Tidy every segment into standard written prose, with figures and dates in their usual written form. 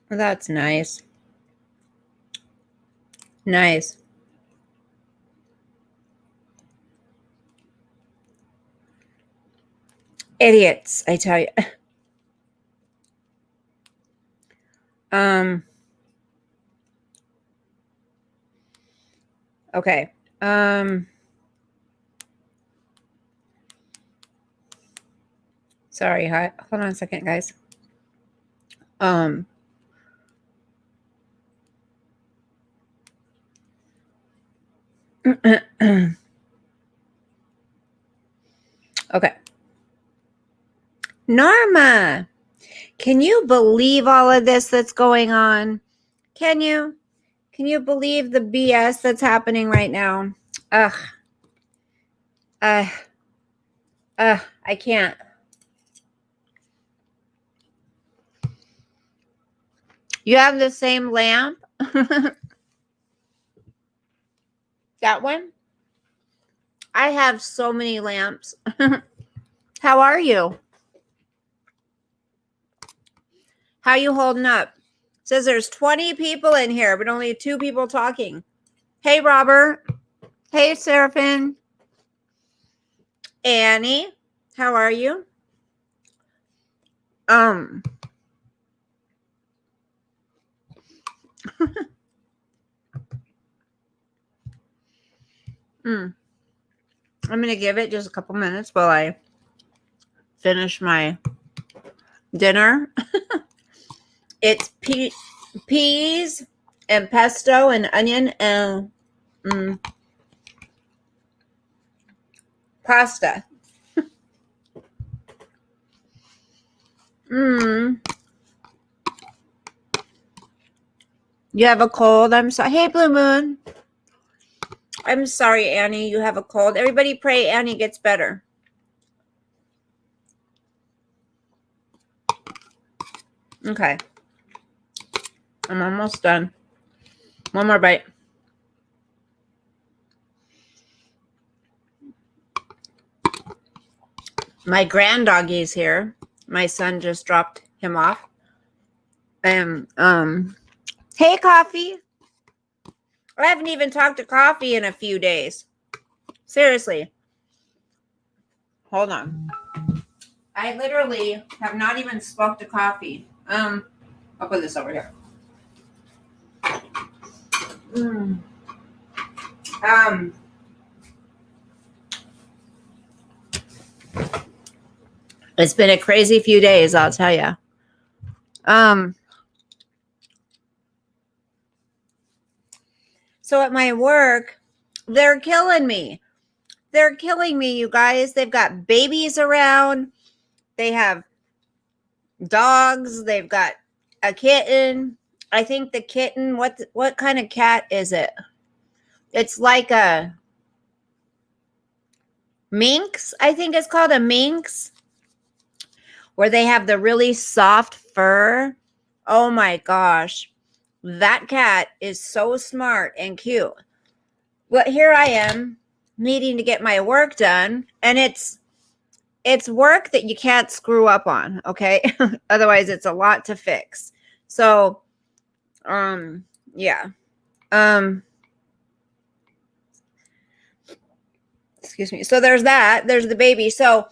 That's nice. Nice. Idiots, I tell you. Okay. Sorry, hold on a second, guys. Okay. Norma, can you believe all of this that's going on? Can you? Can you believe the BS that's happening right now? I can't. You have the same lamp? That one? I have so many lamps. How are you? How you holding up? It says there's 20 people in here, but only 2 people talking. Hey, Robert. Hey, Seraphine. Annie, how are you? I'm going to give it just a couple minutes while I finish my dinner. It's peas and pesto and onion and pasta. You have a cold? I'm sorry. Hey, Blue Moon. I'm sorry, Annie, you have a cold. Everybody pray Annie gets better. Okay. I'm almost done. One more bite. My grand doggy's here. My son just dropped him off. And hey, Coffee. I haven't even talked to Coffee in a few days. Seriously. Hold on. I literally have not even spoke to Coffee. I'll put this over here. It's been a crazy few days, I'll tell you. So at my work, they're killing me. They're killing me, you guys. They've got babies around. They have dogs. They've got a kitten. I think the kitten, what kind of cat is it? It's like a minx. I think it's called a minx, where they have the really soft fur. Oh my gosh. That cat is so smart and cute. But here I am needing to get my work done, and it's work that you can't screw up on, okay? Otherwise it's a lot to fix. So yeah. Excuse me. So there's that. There's the baby. So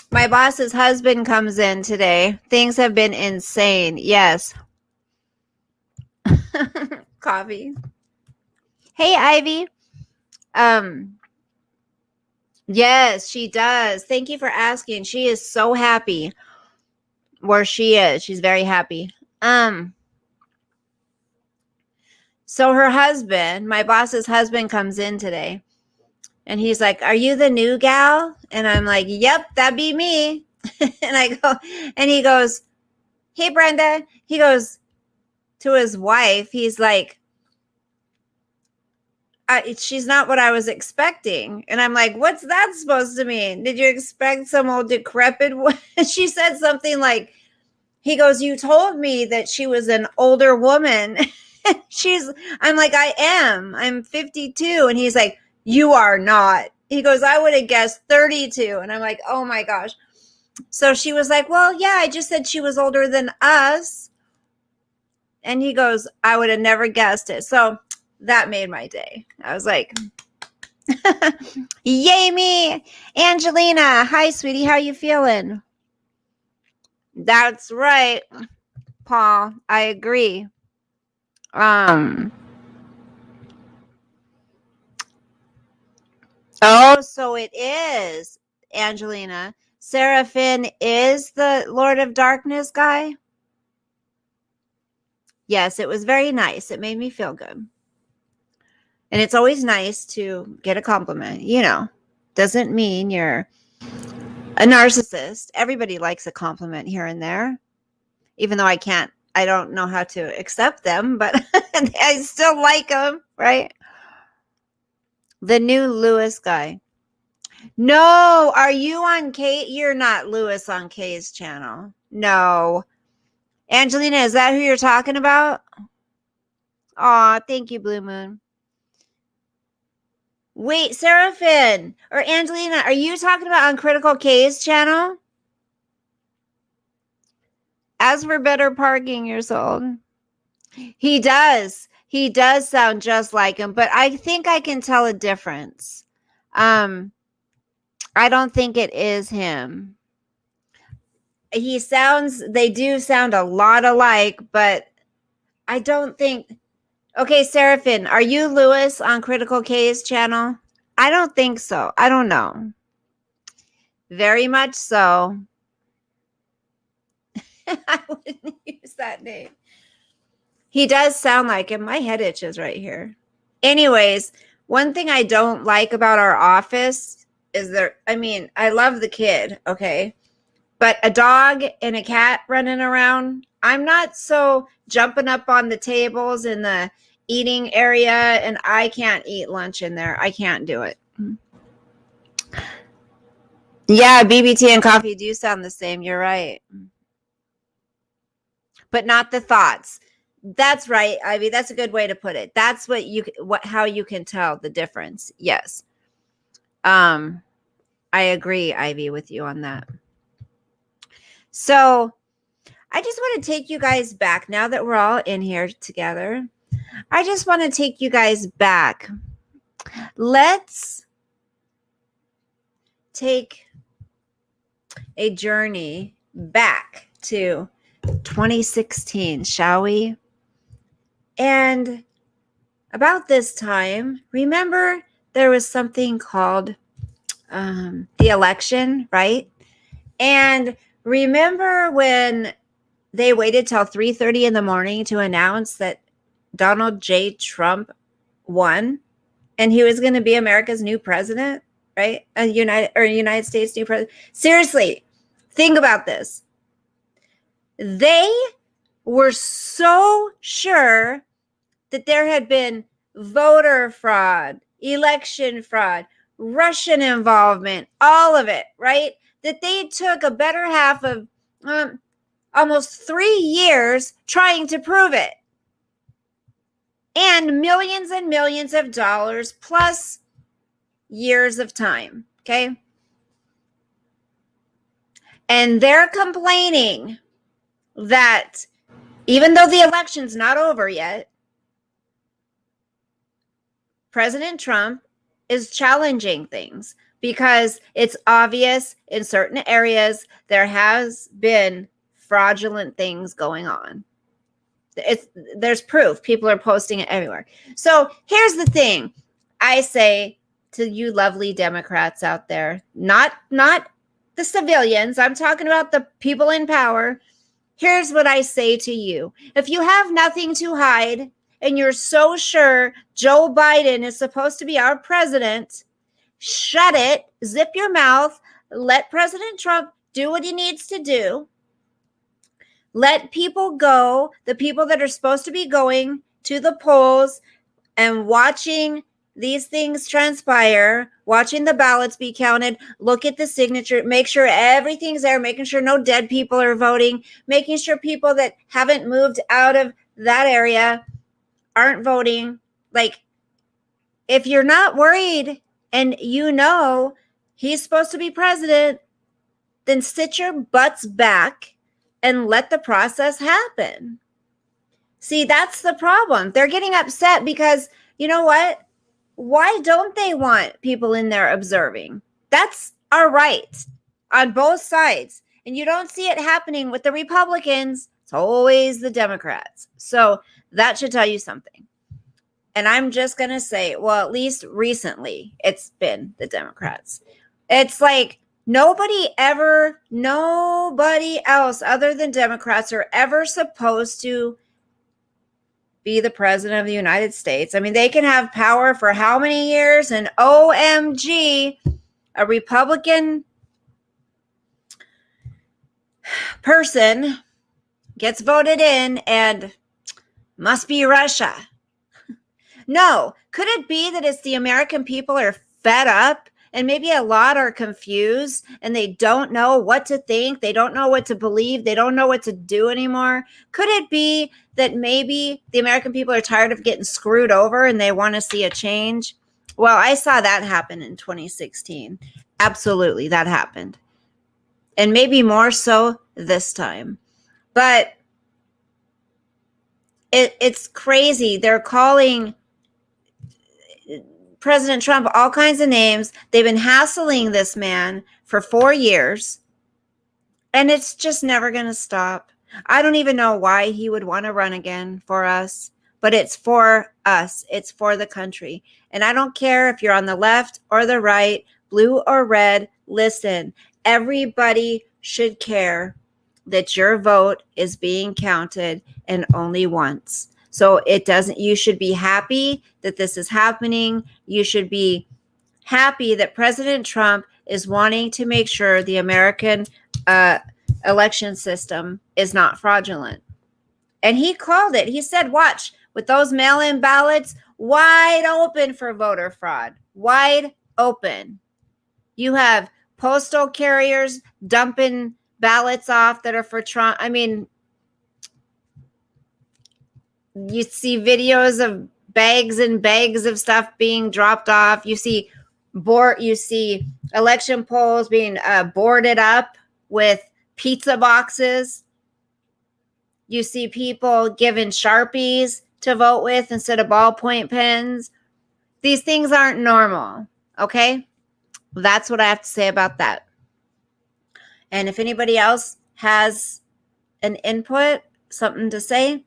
my boss's husband comes in today. Things have been insane. Yes. Coffee. Hey, Ivy. Yes, she does. Thank you for asking. She is so happy where she is. She's very happy. So her husband, my boss's husband, comes in today, and he's like, "Are you the new gal?" And I'm like, "Yep, that'd be me." And I go, and he goes, "Hey, Brenda." He goes to his wife. He's like, she's not what I was expecting. And I'm like, what's that supposed to mean? Did you expect some old decrepit? She said something like, he goes, "You told me that she was an older woman." I'm like, I am. I'm 52. And he's like, "You are not." He goes, "I would have guessed 32. And I'm like, oh my gosh. So she was like, "Well, yeah, I just said she was older than us." And he goes, I would have never guessed it. So that made my day. I was like, yay me. Angelina, hi, sweetie. How you feeling? That's right, Paul. I agree. Oh, so it is, Angelina. Seraphim is the Lord of Darkness guy? Yes, it was very nice. It made me feel good. And it's always nice to get a compliment. You know, doesn't mean you're a narcissist. Everybody likes a compliment here and there, even though I don't know how to accept them, but I still like them, right? The new Lewis guy. No, are you on Kate? You're not Lewis on Kay's channel. No. Angelina, is that who you're talking about? Aw, thank you, Blue Moon. Wait, Seraphim or Angelina, are you talking about on Critical K's channel? As for better parking, you're sold. He does. He does sound just like him, but I think I can tell a difference. I don't think it is him. They do sound a lot alike, but I don't think. Okay, Seraphim, are you Lewis on Critical K's channel? I don't think so. I don't know. Very much so. I wouldn't use that name. He does sound like him. My head itches right here. Anyways, one thing I don't like about our office is I love the kid, okay? But a dog and a cat running around, I'm not so jumping up on the tables in the eating area, and I can't eat lunch in there. I can't do it. Yeah, BBT and coffee do sound the same. You're right. But not the thoughts. That's right, Ivy. That's a good way to put it. That's how you can tell the difference. Yes. I agree, Ivy, with you on that. So I just want to take you guys back now that we're all in here together. I just want to take you guys back. Let's take a journey back to 2016, shall we? And about this time, remember there was something called the election, right? And remember when they waited till 3:30 in the morning to announce that Donald J. Trump won and he was going to be America's new president, right? United States new president. Seriously, think about this. They were so sure that there had been voter fraud, election fraud, Russian involvement, all of it, right? That they took a better half of almost 3 years trying to prove it. And millions of dollars plus years of time, okay? And they're complaining that even though the election's not over yet, President Trump is challenging things because it's obvious in certain areas there has been fraudulent things going on. There's proof. People are posting it everywhere. So here's the thing. I say to you lovely Democrats out there, not the civilians. I'm talking about the people in power. Here's what I say to you. If you have nothing to hide and you're so sure Joe Biden is supposed to be our president, shut it, zip your mouth, let President Trump do what he needs to do. Let people go, the people that are supposed to be going to the polls and watching these things transpire, watching the ballots be counted, look at the signature, make sure everything's there, making sure no dead people are voting, making sure people that haven't moved out of that area aren't voting. Like, if you're not worried and you know he's supposed to be president, then sit your butts back and let the process happen. See, that's the problem. They're getting upset because, you know what? Why don't they want people in there observing? That's our right on both sides. And you don't see it happening with the Republicans. It's always the Democrats. So that should tell you something. And I'm just going to say, well, at least recently, it's been the Democrats. It's like nobody else other than Democrats are ever supposed to be the president of the United States. I mean, they can have power for how many years? And OMG, a Republican person gets voted in and must be Russia. No, could it be that it's the American people are fed up and maybe a lot are confused and they don't know what to think? They don't know what to believe. They don't know what to do anymore. Could it be that maybe the American people are tired of getting screwed over and they want to see a change? Well, I saw that happen in 2016. Absolutely, that happened. And maybe more so this time. But it's crazy. They're calling President Trump all kinds of names. They've been hassling this man for 4 years, and it's just never going to stop. I don't even know why he would want to run again for us, but it's for us. It's for the country. And I don't care if you're on the left or the right, blue or red. Listen, everybody should care that your vote is being counted and only once. So you should be happy that this is happening. You should be happy that President Trump is wanting to make sure the American election system is not fraudulent. And he called it. He said, watch, with those mail-in ballots, wide open for voter fraud, wide open. You have postal carriers dumping ballots off that are for Trump. I mean, you see videos of bags and bags of stuff being dropped off. You see election polls being boarded up with pizza boxes. You see people given Sharpies to vote with instead of ballpoint pens. These things aren't normal, okay? That's what I have to say about that. And if anybody else has an input, something to say,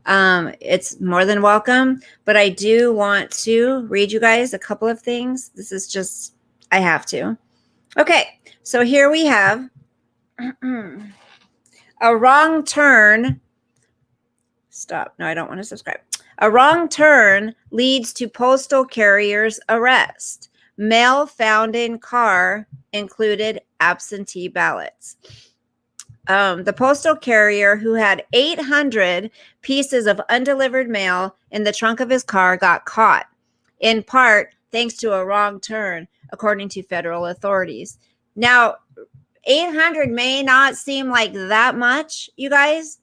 it's more than welcome. But I do want to read you guys a couple of things. This is just, I have to. Okay, so here we have a wrong turn. Stop. No, I don't want to subscribe. A wrong turn leads to postal carrier's arrest. Mail found in car included absentee ballots. The postal carrier, who had 800 pieces of undelivered mail in the trunk of his car, got caught, in part thanks to a wrong turn, according to federal authorities. Now, 800 may not seem like that much, you guys,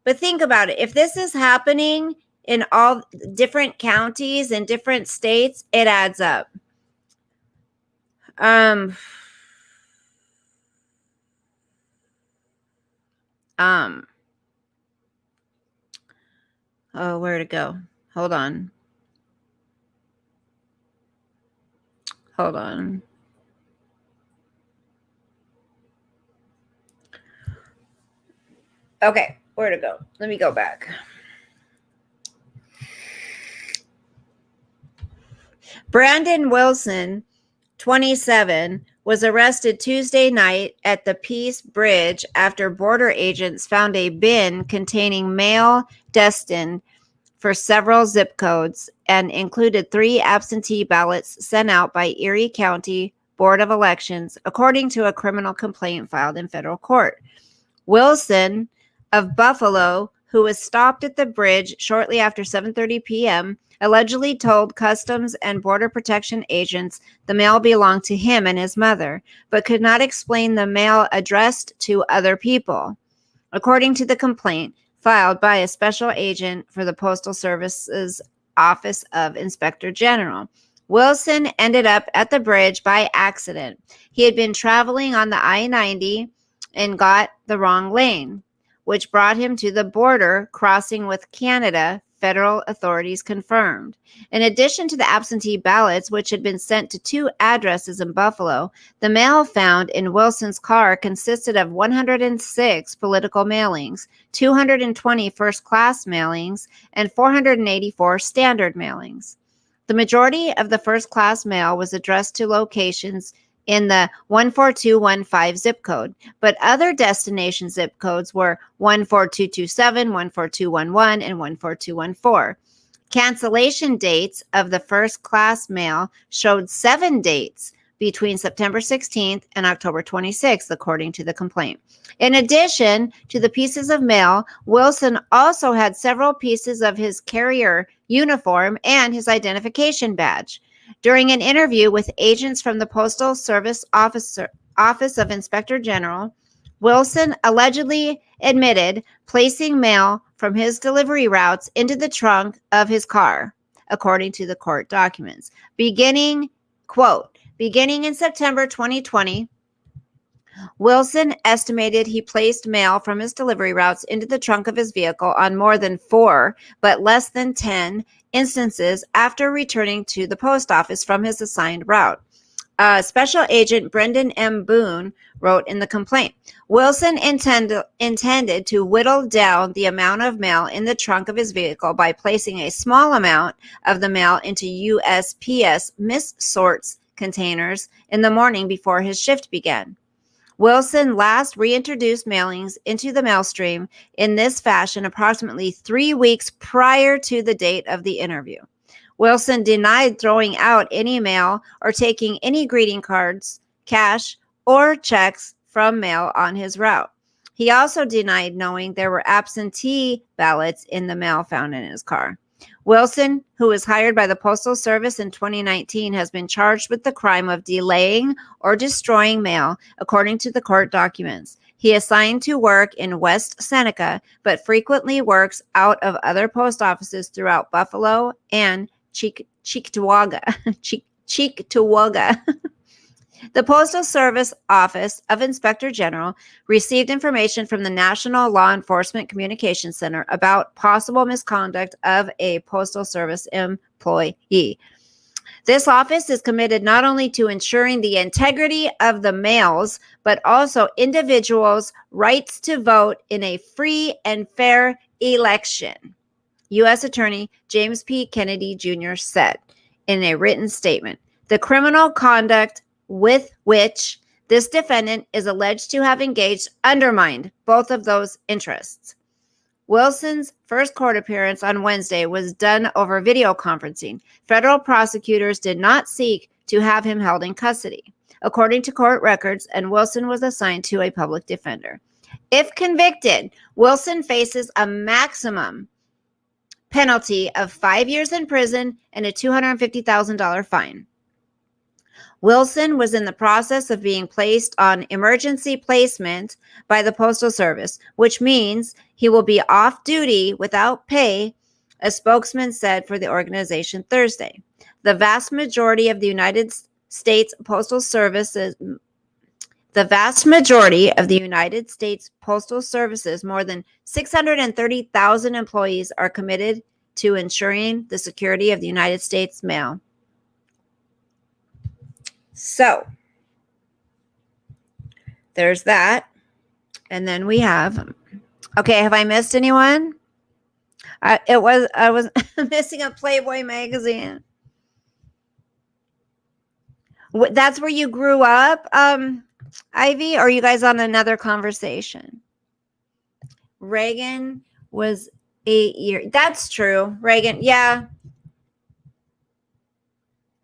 but think about it. If this is happening in all different counties and different states, it adds up. Oh, where to go? Hold on. Okay, where to go? Let me go back. Brandon Wilson, 27, was arrested Tuesday night at the Peace Bridge after border agents found a bin containing mail destined for several zip codes and included 3 absentee ballots sent out by Erie County Board of Elections, according to a criminal complaint filed in federal court. Wilson of Buffalo, who was stopped at the bridge shortly after 7:30 p.m., allegedly told Customs and Border Protection agents the mail belonged to him and his mother, but could not explain the mail addressed to other people. According to the complaint filed by a special agent for the Postal Service's Office of Inspector General, Wilson ended up at the bridge by accident. He had been traveling on the I-90 and got the wrong lane. which brought him to the border crossing with Canada, federal authorities confirmed. In addition to the absentee ballots, which had been sent to 2 addresses in Buffalo, the mail found in Wilson's car consisted of 106 political mailings, 220 first-class mailings, and 484 standard mailings. The majority of the first-class mail was addressed to locations in the 14215 zip code, but other destination zip codes were 14227, 14211, and 14214. Cancellation dates of the first-class mail showed 7 dates between September 16th and October 26th, according to the complaint. In addition to the pieces of mail, Wilson also had several pieces of his carrier uniform and his identification badge. During an interview with agents from the Postal Service Office of Inspector General, Wilson allegedly admitted placing mail from his delivery routes into the trunk of his car, according to the court documents. Beginning in September 2020, Wilson estimated he placed mail from his delivery routes into the trunk of his vehicle on more than 4, but less than 10 instances after returning to the post office from his assigned route. Special Agent Brendan M. Boone wrote in the complaint, Wilson intended to whittle down the amount of mail in the trunk of his vehicle by placing a small amount of the mail into USPS mis-sorts containers in the morning before his shift began. Wilson last reintroduced mailings into the mail stream in this fashion approximately 3 weeks prior to the date of the interview. Wilson denied throwing out any mail or taking any greeting cards, cash, or checks from mail on his route. He also denied knowing there were absentee ballots in the mail found in his car. Wilson, who was hired by the Postal Service in 2019, has been charged with the crime of delaying or destroying mail, according to the court documents. He is assigned to work in West Seneca, but frequently works out of other post offices throughout Buffalo and Cheektowaga. The Postal Service Office of Inspector General received information from the National Law Enforcement Communications Center about possible misconduct of a Postal Service employee. This office is committed not only to ensuring the integrity of the mails, but also individuals' rights to vote in a free and fair election, U.S. Attorney James P. Kennedy Jr. said in a written statement. The criminal conduct with which this defendant is alleged to have engaged undermined both of those interests. Wilson's first court appearance on Wednesday was done over video conferencing. Federal prosecutors did not seek to have him held in custody, according to court records, and Wilson was assigned to a public defender. If convicted, Wilson faces a maximum penalty of 5 years in prison and a $250,000 fine. Wilson was in the process of being placed on emergency placement by the Postal Service, which means he will be off duty without pay, a spokesman said for the organization Thursday. The vast majority of the United States Postal Services, more than 630,000 employees, are committed to ensuring the security of the United States mail. So, there's that. And then we have, okay, have I missed anyone? I was missing a Playboy magazine. That's where you grew up, Ivy? Or are you guys on another conversation? Reagan was 8 years. That's true. Reagan, yeah.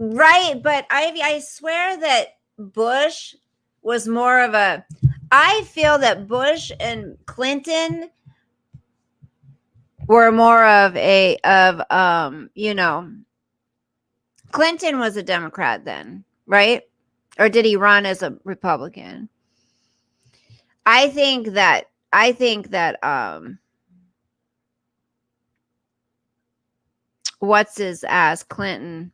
Right, but Ivy, I swear that Bush was more of a, I feel that Bush and Clinton were more of a, Clinton was a Democrat then, right? Or did he run as a Republican? I think that what's his ass, Clinton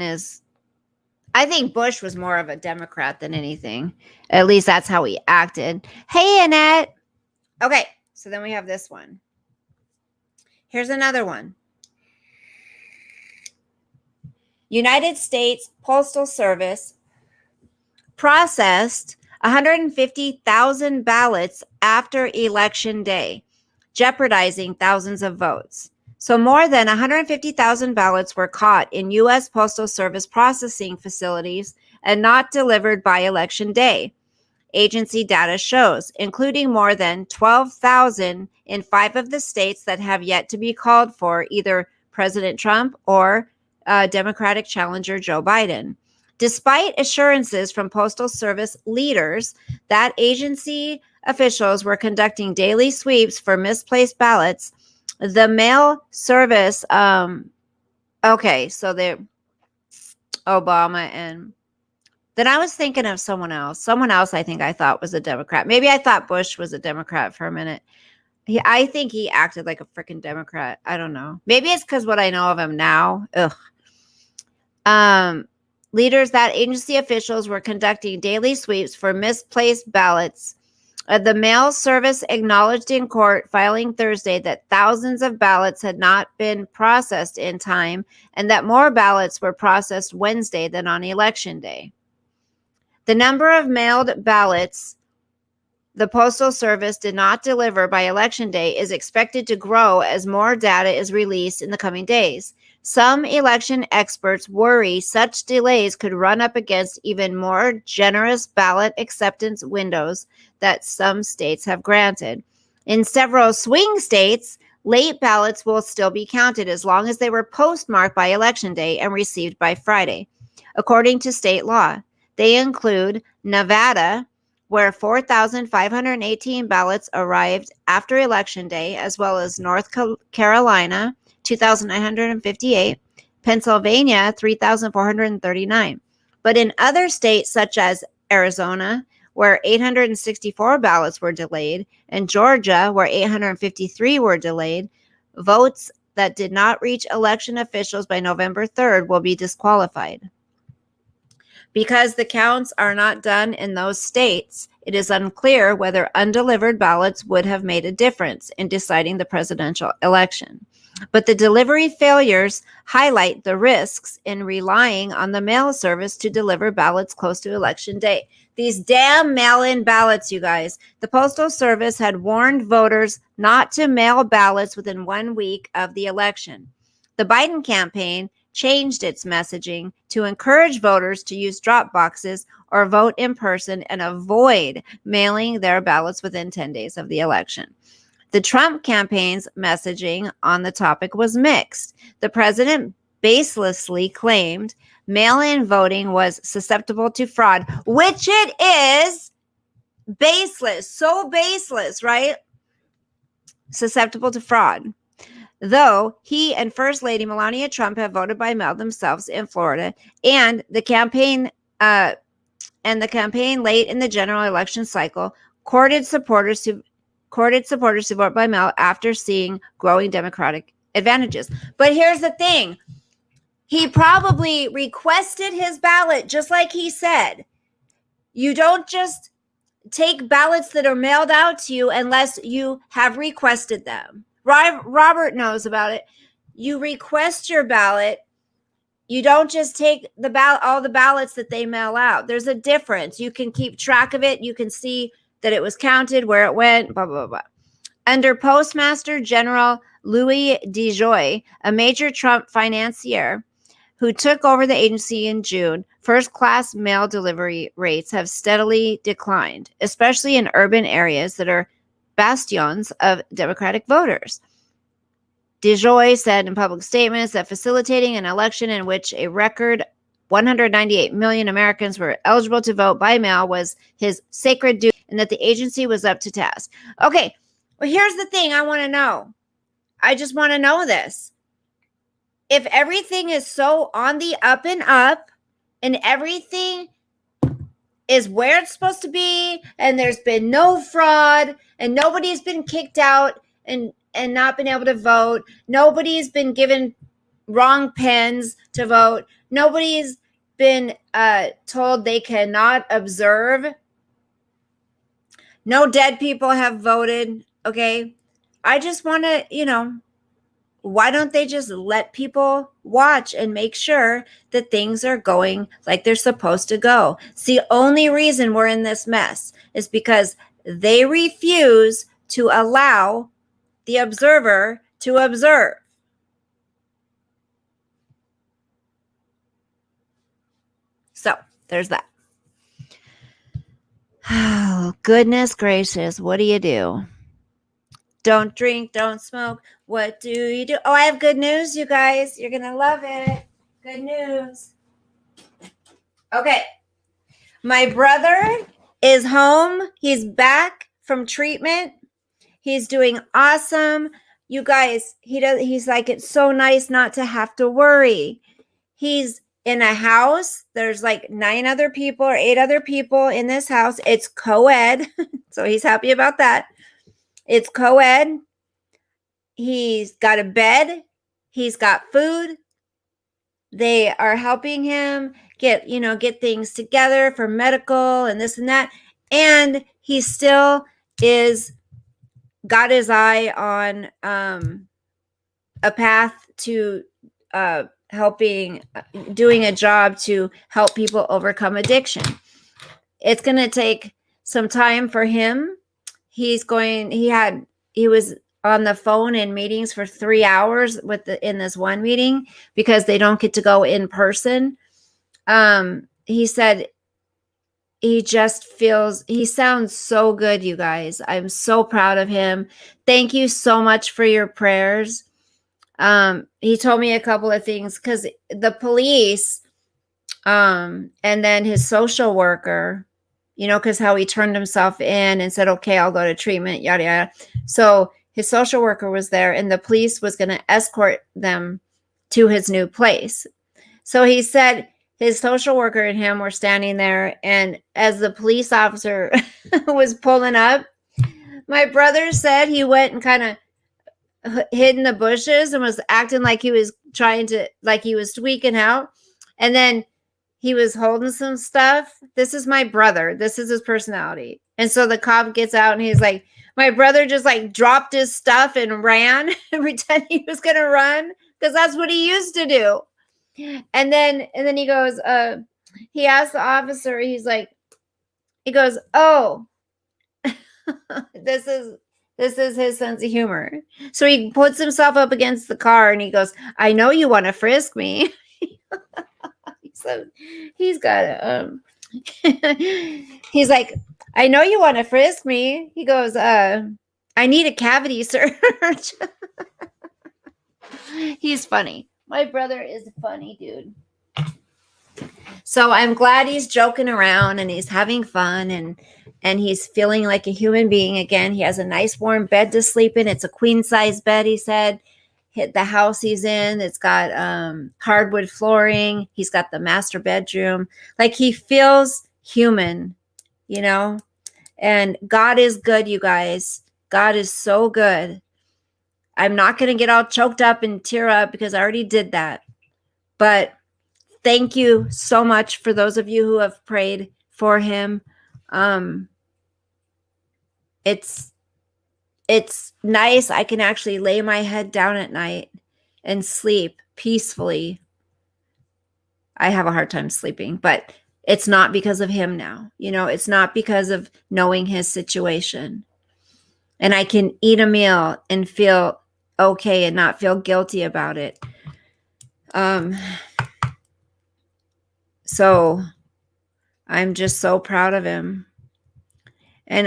is, I think Bush was more of a Democrat than anything. At least that's how he acted. Hey, Annette. Okay, so then we have this one. Here's another one. United States Postal Service processed 150,000 ballots after Election Day, jeopardizing thousands of votes. So more than 150,000 ballots were caught in U.S. Postal Service processing facilities and not delivered by Election Day, agency data shows, including more than 12,000 in 5 of the states that have yet to be called for either President Trump or Democratic challenger Joe Biden. Despite assurances from Postal Service leaders that agency officials were conducting daily sweeps for misplaced ballots, the mail service, okay, so they're Obama and then I was thinking of someone else. Someone else I think I thought was a Democrat. Maybe I thought Bush was a Democrat for a minute. I think he acted like a freaking Democrat. I don't know. Maybe it's because what I know of him now. Ugh. Leaders that agency officials were conducting daily sweeps for misplaced ballots. The mail service acknowledged in court filing Thursday that thousands of ballots had not been processed in time and that more ballots were processed Wednesday than on Election Day. The number of mailed ballots the Postal Service did not deliver by Election Day is expected to grow as more data is released in the coming days. Some election experts worry such delays could run up against even more generous ballot acceptance windows that some states have granted. In several swing states, late ballots will still be counted as long as they were postmarked by Election Day and received by Friday, according to state law. They include Nevada, where 4,518 ballots arrived after Election Day, as well as North Carolina, 2,958, Pennsylvania, 3,439. But in other states, such as Arizona, where 864 ballots were delayed, and Georgia, where 853 were delayed, votes that did not reach election officials by November 3rd will be disqualified. Because the counts are not done in those states, it is unclear whether undelivered ballots would have made a difference in deciding the presidential election. But the delivery failures highlight the risks in relying on the mail service to deliver ballots close to Election Day. These damn mail-in ballots, you guys. The Postal Service had warned voters not to mail ballots within 1 week of the election. The Biden campaign changed its messaging to encourage voters to use drop boxes or vote in person and avoid mailing their ballots within 10 days of the election. The Trump campaign's messaging on the topic was mixed. The president baselessly claimed mail-in voting was susceptible to fraud, which it is. Baseless, so baseless, right? Susceptible to fraud. Though he and First Lady Melania Trump have voted by mail themselves in Florida, and the campaign late in the general election cycle courted supporters to vote by mail after seeing growing Democratic advantages. But here's the thing. He probably requested his ballot, just like he said. You don't just take ballots that are mailed out to you unless you have requested them. Robert knows about it. You request your ballot. You don't just take all the ballots that they mail out. There's a difference. You can keep track of it. You can see that it was counted, where it went, blah, blah, blah. Under Postmaster General Louis DeJoy, a major Trump financier who took over the agency in June, first-class mail delivery rates have steadily declined, especially in urban areas that are bastions of Democratic voters. DeJoy said in public statements that facilitating an election in which a record 198 million Americans were eligible to vote by mail was his sacred duty and that the agency was up to task. Okay, well, here's the thing I want to know. I just want to know this. If everything is so on the up and up and everything is where it's supposed to be and there's been no fraud and nobody's been kicked out and not been able to vote, nobody's been given wrong pens to vote, nobody's been told they cannot observe, no dead people have voted, Okay. I just want to, why don't they just let people watch and make sure that things are going like they're supposed to go? It's the only reason we're in this mess is because they refuse to allow the observer to observe. So there's that. Oh, goodness gracious. What do you do? Don't drink, don't smoke. What do you do? Oh, I have good news, you guys. You're going to love it. Good news. Okay. My brother is home. He's back from treatment. He's doing awesome. You guys, he's like, it's so nice not to have to worry. He's in a house. There's like 9 other people or 8 other people in this house. It's co-ed. So he's happy about that. It's co-ed. He's got a bed. He's got food. They are helping him get things together for medical and this and that. And he still is got his eye on a path to doing a job to help people overcome addiction. It's going to take some time for him. He was on the phone in meetings for 3 hours in this one meeting because they don't get to go in person. He said he sounds so good, you guys. I'm so proud of him. Thank you so much for your prayers. He told me a couple of things because the police, and then his social worker, because how he turned himself in and said, okay, I'll go to treatment, yada, yada. So his social worker was there and the police was going to escort them to his new place. So he said his social worker and him were standing there. And as the police officer was pulling up, my brother said he went and kind of hid in the bushes and was acting like he was he was tweaking out. And then he was holding some stuff. This is my brother. This is his personality. And so the cop gets out and he's like, my brother just like dropped his stuff and ran and pretended he was going to run because that's what he used to do. And then he goes, he asked the officer, he goes, oh, this is his sense of humor. So he puts himself up against the car and he goes, I know you want to frisk me. So he's got he's like, I know you want to frisk me. He goes, I need a cavity search. He's funny. My brother is funny, dude. So I'm glad he's joking around and he's having fun and he's feeling like a human being again. He has a nice warm bed to sleep in. It's a queen size bed, he said. The house he's in, it's got hardwood flooring. He's got the master bedroom. Like he feels human, and God is good, you guys. God is so good. I'm not going to get all choked up and tear up because I already did that. But thank you so much for those of you who have prayed for him. It's nice. I can actually lay my head down at night and sleep peacefully. I have a hard time sleeping, but it's not because of him now. It's not because of knowing his situation. And I can eat a meal and feel okay and not feel guilty about it. So I'm just so proud of him. And,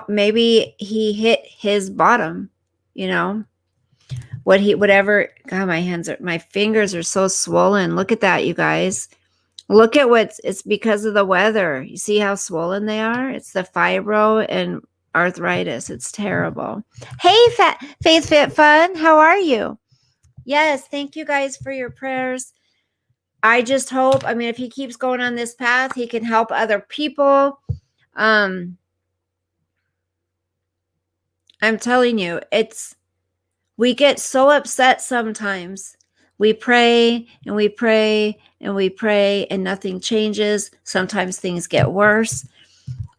maybe he hit his bottom, whatever. God, my fingers are so swollen. Look at that, you guys. Look at it's because of the weather. You see how swollen they are? It's the fibro and arthritis. It's terrible. Hey, Faith Fit Fun. How are you? Yes. Thank you guys for your prayers. I just hope, if he keeps going on this path, he can help other people. I'm telling you, we get so upset sometimes. We pray and we pray and we pray and nothing changes. Sometimes things get worse.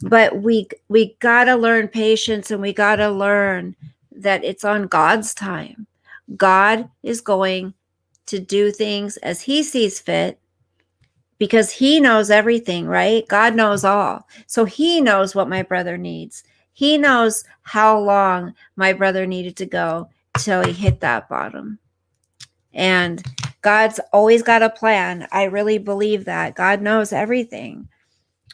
But we got to learn patience, and we got to learn that it's on God's time. God is going to do things as he sees fit, because he knows everything, right? God knows all. So he knows what my brother needs. He knows how long my brother needed to go till he hit that bottom. And God's always got a plan. I really believe that. God knows everything.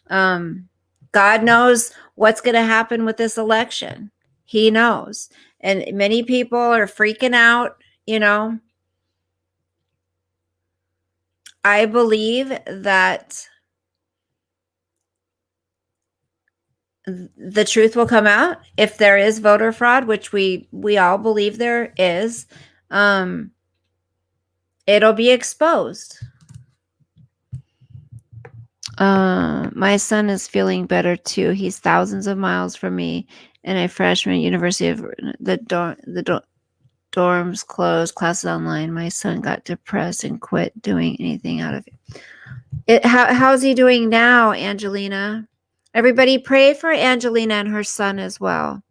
God knows what's going to happen with this election. He knows. And many people are freaking out, you know. I believe that the truth will come out if there is voter fraud, which we all believe there is. It'll be exposed. My son is feeling better too. He's thousands of miles from me, and a freshman University of the dorms closed, classes online. My son got depressed and quit doing anything out of it. How's he doing now, Angelina? Everybody pray for Angelina and her son as well.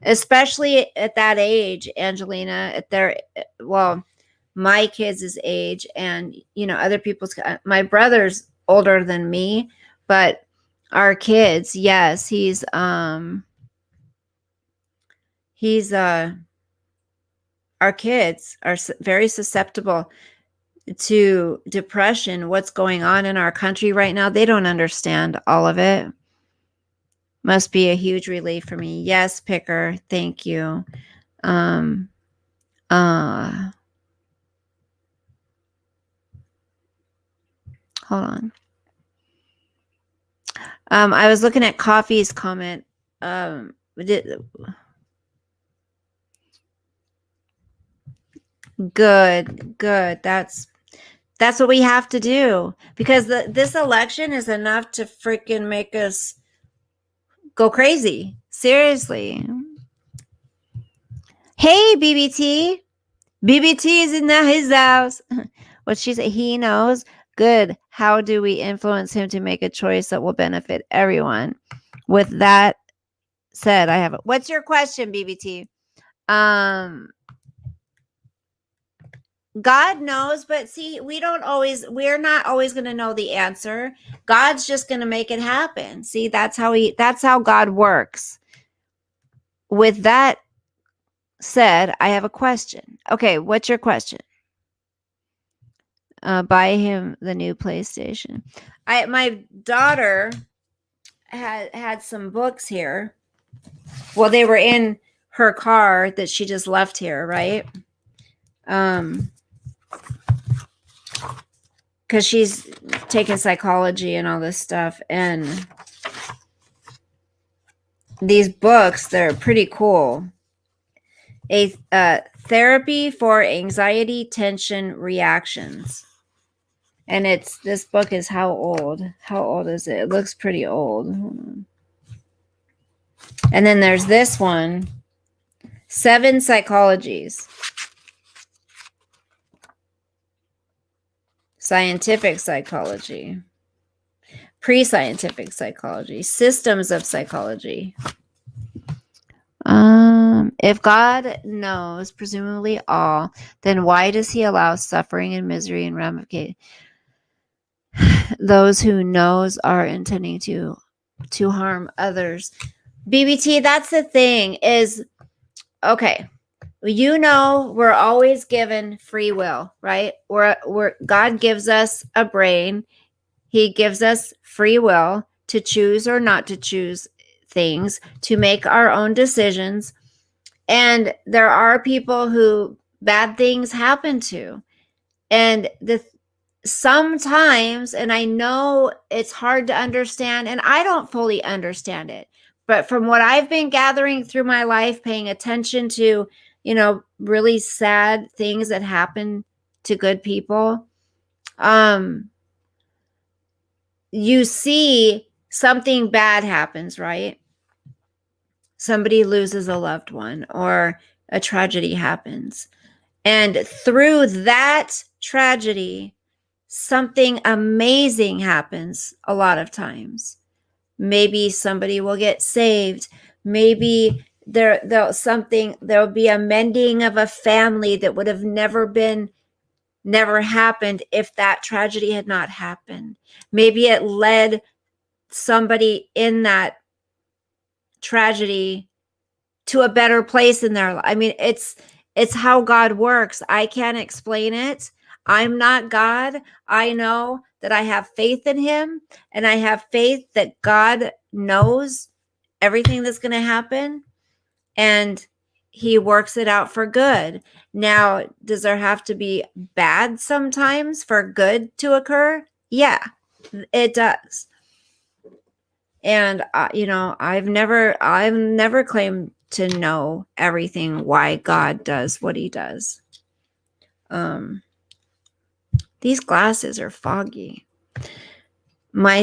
Especially at that age, Angelina, at their, well, my kids' age, and other people's. My brother's older than me, but our kids, yes, he's our kids are very susceptible to depression. What's going on in our country right now, they don't understand all of it. Must be a huge relief for me. Yes, Picker, thank you. Hold on. I was looking at Coffee's comment. Good. That's what we have to do, because this election is enough to freaking make us go crazy. Seriously. Hey, BBT. BBT is in his house. What she said, he knows. Good. How do we influence him to make a choice that will benefit everyone? With that said, I have what's your question, BBT? God knows, but see, we're not always going to know the answer. God's just going to make it happen. See, that's how God works. With that said, I have a question. Okay, what's your question? Buy him the new PlayStation. My daughter had some books here. Well, they were in her car that she just left here, right? Because she's taking psychology and all this stuff, and these books, they're pretty cool. A therapy for anxiety, tension, reactions. And this book is how old? How old is it? It looks pretty old. And then there's this one, 7 Psychologies. Scientific psychology. Pre-scientific psychology. Systems of psychology. If God knows, presumably all, then why does he allow suffering and misery and ramification? Those who knows are intending to harm others. BBT, that's the thing is, okay, we're always given free will, right? God gives us a brain. He gives us free will to choose or not to choose things, to make our own decisions. And there are people who bad things happen to. And sometimes, and I know it's hard to understand, and I don't fully understand it, but from what I've been gathering through my life, paying attention to, really sad things that happen to good people, you see something bad happens, right? Somebody loses a loved one or a tragedy happens. And through that tragedy, something amazing happens a lot of times. Maybe somebody will get saved. Maybe there'll be a mending of a family that would have never happened if that tragedy had not happened. Maybe it led somebody in that tragedy to a better place in their life. I mean, it's how God works. I can't explain it. I'm not God. I know that I have faith in him, and I have faith that God knows everything that's going to happen, and he works it out for good. Now, does there have to be bad sometimes for good to occur? Yeah, it does. And I've never claimed to know everything why God does what he does. These glasses are foggy. My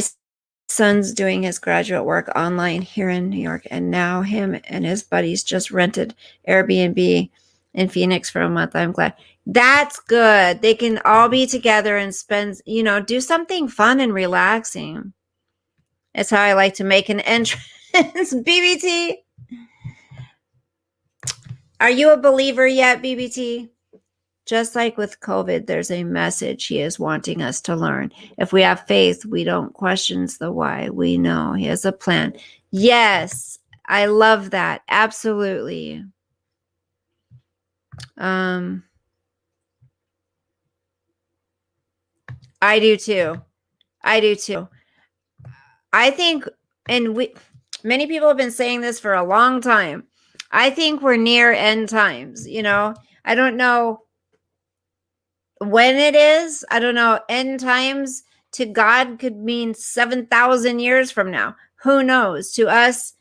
son's doing his graduate work online here in New York, and now him and his buddies just rented Airbnb in Phoenix for a month. I'm glad. That's good. They can all be together and spend, do something fun and relaxing. That's how I like to make an entrance. BBT. Are you a believer yet, BBT? Just like with COVID, there's a message he is wanting us to learn. If we have faith, we don't question the why. We know he has a plan. Yes, I love that. Absolutely. I do too. I think, and many people have been saying this for a long time. I think we're near end times. I don't know when it is. I don't know. End times to God could mean 7,000 years from now. Who knows? To us,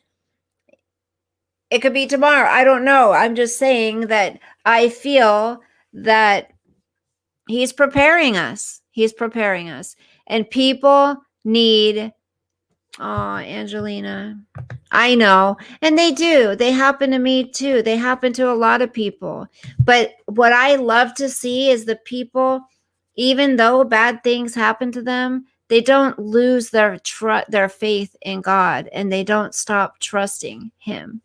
it could be tomorrow. I don't know. I'm just saying that I feel that he's preparing us. And people need, Angelina, I know. And they do. They happen to me too. They happen to a lot of people. But what I love to see is the people, even though bad things happen to them, they don't lose their faith in God, and they don't stop trusting him.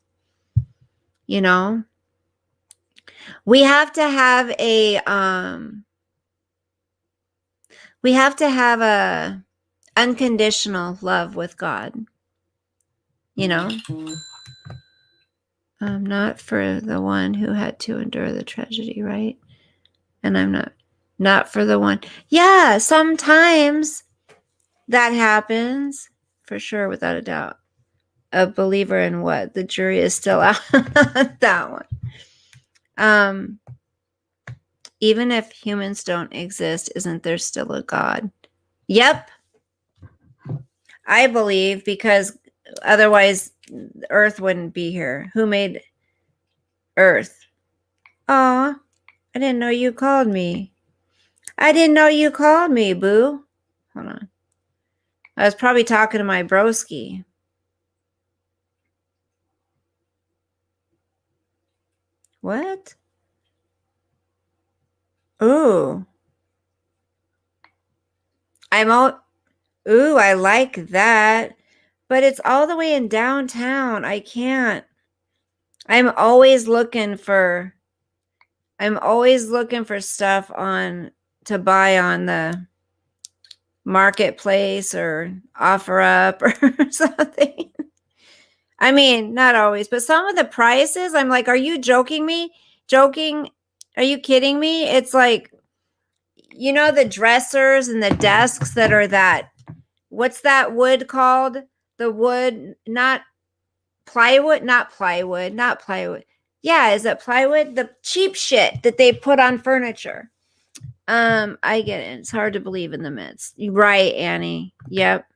We have to have a unconditional love with God. Not for the one who had to endure the tragedy, right? And I'm not for the one. Yeah, sometimes that happens, for sure, without a doubt. A believer in what? The jury is still out on that one. Even if humans don't exist, isn't there still a God? Yep. I believe, because otherwise Earth wouldn't be here. Who made Earth? Aw, I didn't know you called me. Boo. Hold on. I was probably talking to my broski. What? Ooh. Ooh, I like that. But it's all the way in downtown. I can't. I'm always looking for stuff to buy on the marketplace or OfferUp or something. I mean, not always, but some of the prices, I'm like, are you joking me? Are you kidding me? It's like, the dressers and the desks that are what's that wood called? The wood, not plywood. Yeah, is it plywood? The cheap shit that they put on furniture. I get it. It's hard to believe in the midst. Right, Annie. Yep.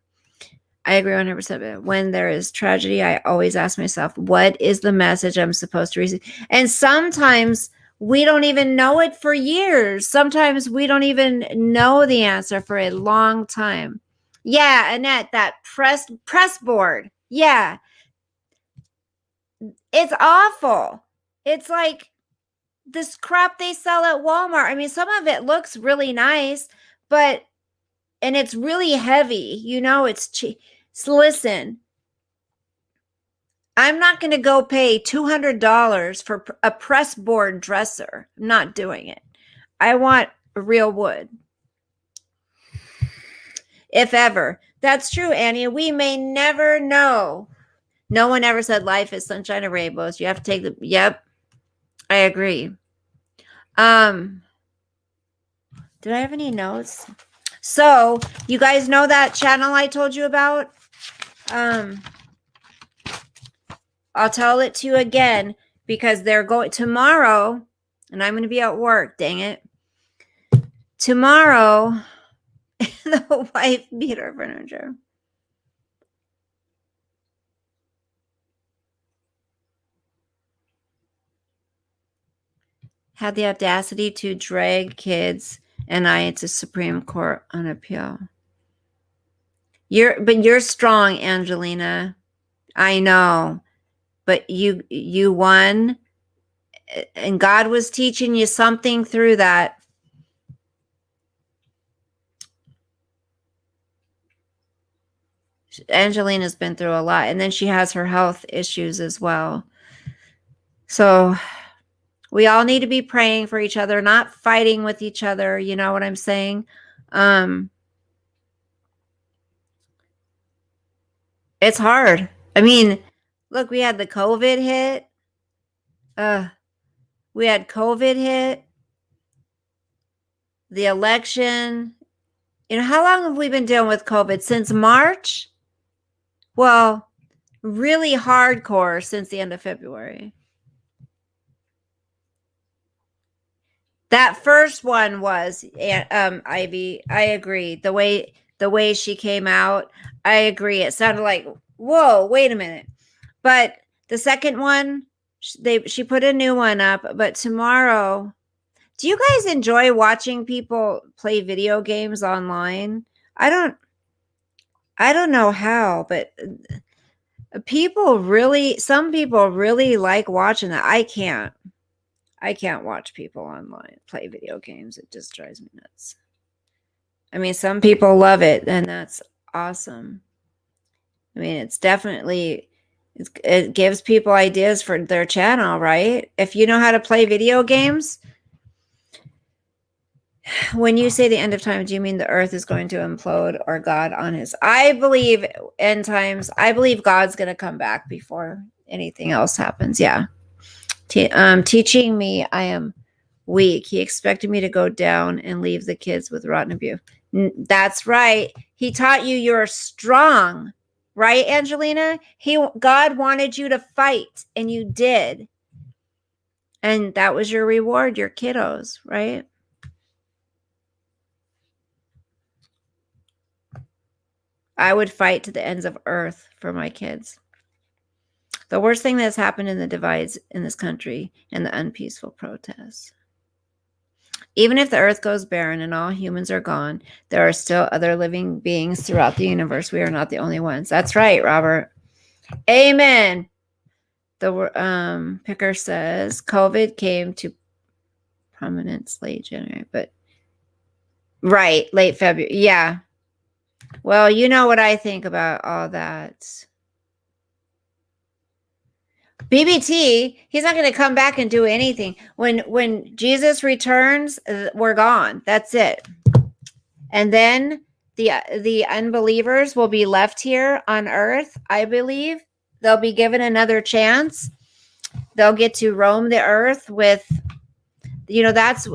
I agree 100%. When there is tragedy, I always ask myself, what is the message I'm supposed to receive? And sometimes we don't even know it for years. Sometimes we don't even know the answer for a long time. Yeah, Annette, that press board. Yeah. It's awful. It's like this crap they sell at Walmart. I mean, some of it looks really nice, and it's really heavy. It's cheap. So listen, I'm not going to go pay $200 for a press board dresser. I'm not doing it. I want real wood. If ever. That's true, Annie. We may never know. No one ever said life is sunshine and rainbows. You have to take the, yep. I agree. Did I have any notes? So, you guys know that channel I told you about? I'll tell it to you again because they're going tomorrow, and I'm going to be at work, dang it. Tomorrow, the wife beat her furniture. Had the audacity to drag kids and I to Supreme Court on appeal. You're strong, Angelina. I know. But you won, and God was teaching you something through that. Angelina's been through a lot, and then she has her health issues as well. So we all need to be praying for each other, not fighting with each other. You know what I'm saying? It's hard. I mean, look, we had the COVID hit. We had COVID hit. The election. You know, how long have we been dealing with COVID? Since March? Well, really hardcore since the end of February. That first one was Ivy. I agree. The way she came out, I agree. It sounded like, whoa, wait a minute. But the second one, she put a new one up. But tomorrow, do you guys enjoy watching people play video games online? I don't know how, but some people really like watching that. I can't watch people online play video games. It just drives me nuts. I mean, some people love it, and that's awesome. I mean, it's definitely, it gives people ideas for their channel, right? If you know how to play video games, when you say the end of time, do you mean the earth is going to implode or God on his? I believe end times. I believe God's going to come back before anything else happens. Yeah. Teaching me I am weak. He expected me to go down and leave the kids with rotten abuse. That's right. He taught you you're strong. Right, Angelina? God wanted you to fight, and you did. And that was your reward, your kiddos, right? I would fight to the ends of earth for my kids. The worst thing that's happened in the divides in this country and the unpeaceful protests. Even if the earth goes barren and all humans are gone, there are still other living beings throughout the universe. We are not the only ones. That's right, Robert. Amen. The picker says COVID came to prominence late January, but right, late February. Yeah. Well, you know what I think about all that. BBT, he's not going to come back and do anything. When Jesus returns, we're gone. That's it. And then the unbelievers will be left here on earth, I believe. They'll be given another chance. They'll get to roam the earth with, you know, there's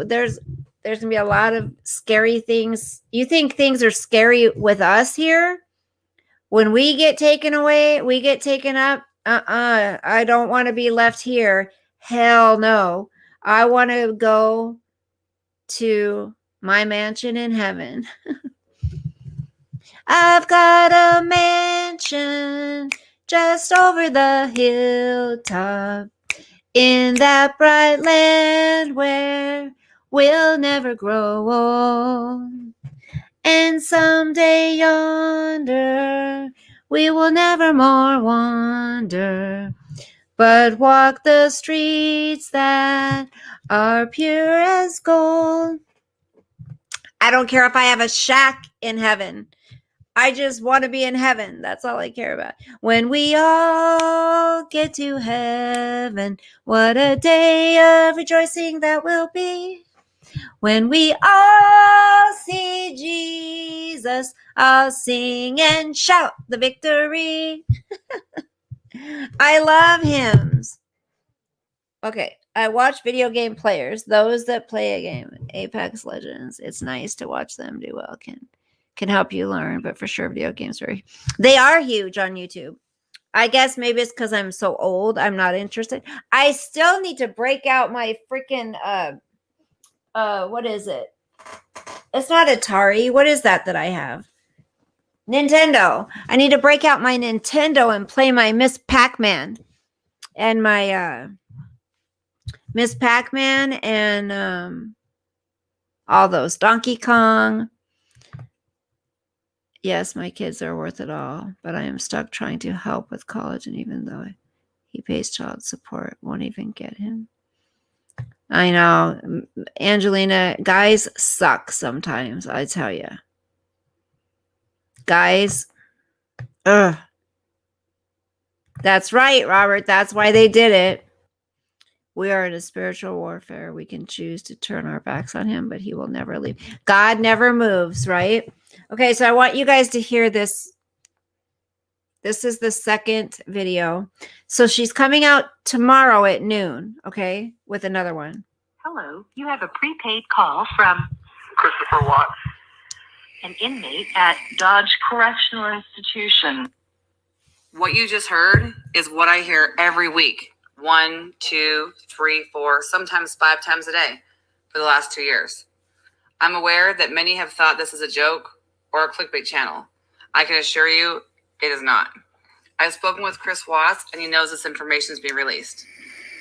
going to be a lot of scary things. You think things are scary with us here? When we get taken away, we get taken up. I don't want to be left here. Hell no. I want to go to my mansion in heaven. I've got a mansion just over the hilltop in that bright land where we'll never grow old. And someday yonder we will never more wander, but walk the streets that are pure as gold. I don't care if I have a shack in heaven. I just want to be in heaven. That's all I care about. When we all get to heaven, what a day of rejoicing that will be. When we all see Jesus, I'll sing and shout the victory. I love hymns. Okay, I watch video game players, those that play a game, Apex Legends. It's nice to watch them do well. Can help you learn, but for sure, video games they are huge on YouTube. I guess maybe it's because I'm so old. I'm not interested. I still need to break out my freaking what is it? It's not Atari. What is that I have? Nintendo. I need to break out my Nintendo and play my Miss Pac-Man and my Miss Pac-Man and all those Donkey Kong. Yes, my kids are worth it all, but I am stuck trying to help with college, and even though he pays child support, won't even get him. I know, Angelina, guys suck sometimes, I tell you. Guys, ugh. That's right, Robert. That's why they did it. We are in a spiritual warfare. We can choose to turn our backs on him, but he will never leave. God never moves, right? Okay, so I want you guys to hear this. This is the second video. So she's coming out tomorrow at noon, okay, with another one. Hello, you have a prepaid call from Christopher Watts, an inmate at Dodge Correctional Institution. What you just heard is what I hear every week. 1, 2, 3, 4, sometimes 5 times a day for the last 2 years. I'm aware that many have thought this is a joke or a clickbait channel. I can assure you it is not. I've spoken with Chris Watts, and he knows this information is being released.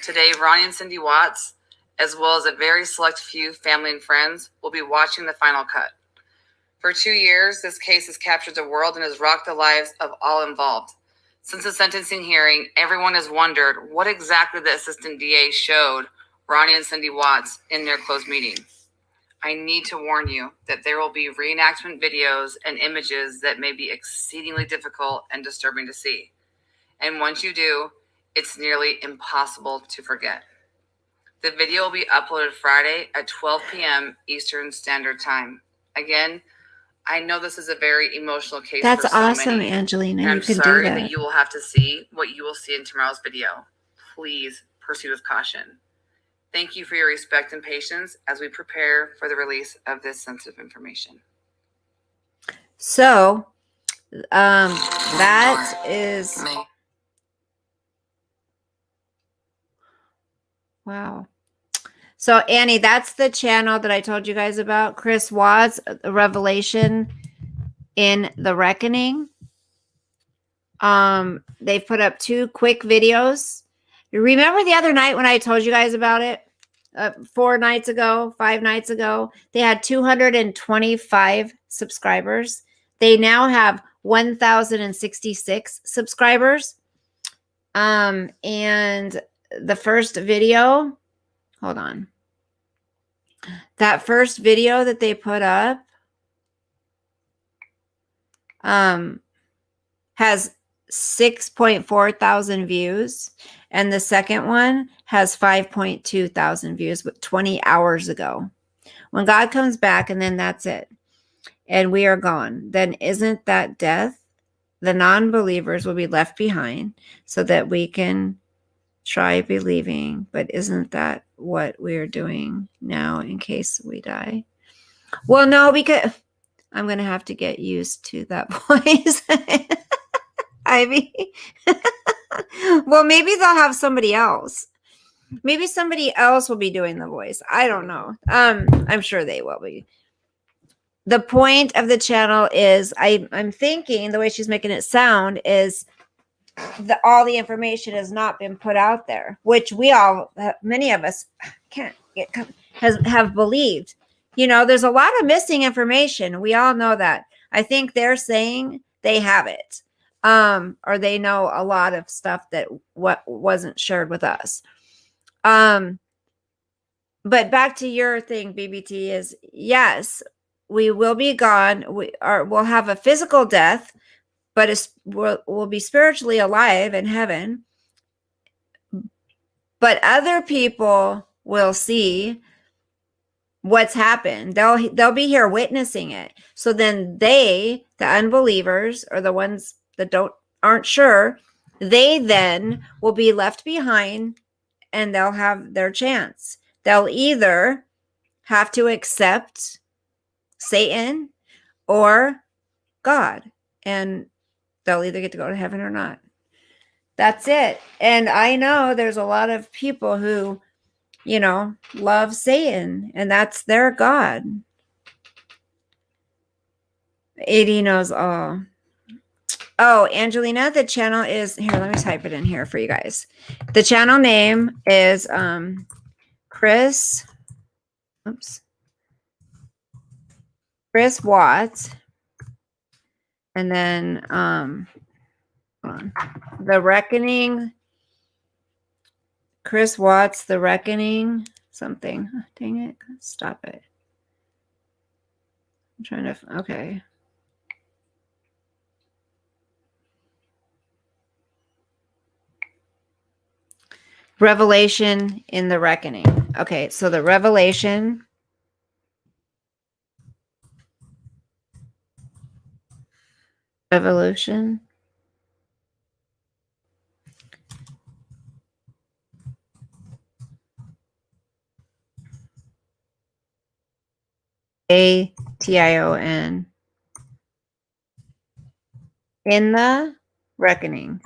Today, Ronnie and Cindy Watts, as well as a very select few family and friends, will be watching the final cut. For 2 years, this case has captured the world and has rocked the lives of all involved. Since the sentencing hearing, everyone has wondered what exactly the assistant DA showed Ronnie and Cindy Watts in their closed meeting. I need to warn you that there will be reenactment videos and images that may be exceedingly difficult and disturbing to see. And once you do, it's nearly impossible to forget. The video will be uploaded Friday at 12 p.m. Eastern Standard Time. Again, I know this is a very emotional case. That's for so awesome, many, Angelina. and You can do sorry that. that you will have to see what you will see in tomorrow's video. Please proceed with caution. Thank you for your respect and patience as we prepare for the release of this sensitive information. So, that is wow. So Annie, that's the channel that I told you guys about. Chris Watts, Revelation in the Reckoning. They put up 2 quick videos. Remember the other night when I told you guys about it? 5 nights ago, they had 225 subscribers. They now have 1,066 subscribers. And the first video, hold on. That first video that they put up has 6.4 thousand views, and the second one has 5.2 thousand views, but 20 hours ago. When God comes back and then that's it, and we are gone, then isn't that death? The non-believers will be left behind so that we can try believing, but isn't that what we're doing now in case we die? Well, no, because I'm going to have to get used to that voice. Ivy. Well, maybe they'll have somebody else. Maybe somebody else will be doing the voice. I don't know. I'm sure they will be. The point of the channel is, I'm thinking the way she's making it sound is that all the information has not been put out there, which we all, many of us have believed. You know, there's a lot of missing information. We all know that. I think they're saying they have it. Or they know a lot of stuff that wasn't shared with us. But back to your thing, BBT, is yes, we will be gone. We'll have a physical death, but we'll be spiritually alive in heaven. But other people will see what's happened. They'll be here witnessing it. So then the unbelievers, or the ones that aren't sure, they then will be left behind, and they'll have their chance. They'll either have to accept Satan or God, and they'll either get to go to heaven or not. That's it. And I know there's a lot of people who, love Satan, and that's their God. AD knows all. Oh, Angelina, the channel is here. Let me type it in here for you guys. The channel name is Chris Watts. And then hold on. The Reckoning. Chris Watts, The Reckoning. Something. Oh, dang it. Stop it. I'm trying to. Okay. Revelation in the Reckoning. Okay, so the Revelation. Revolution. ATION. In the Reckoning.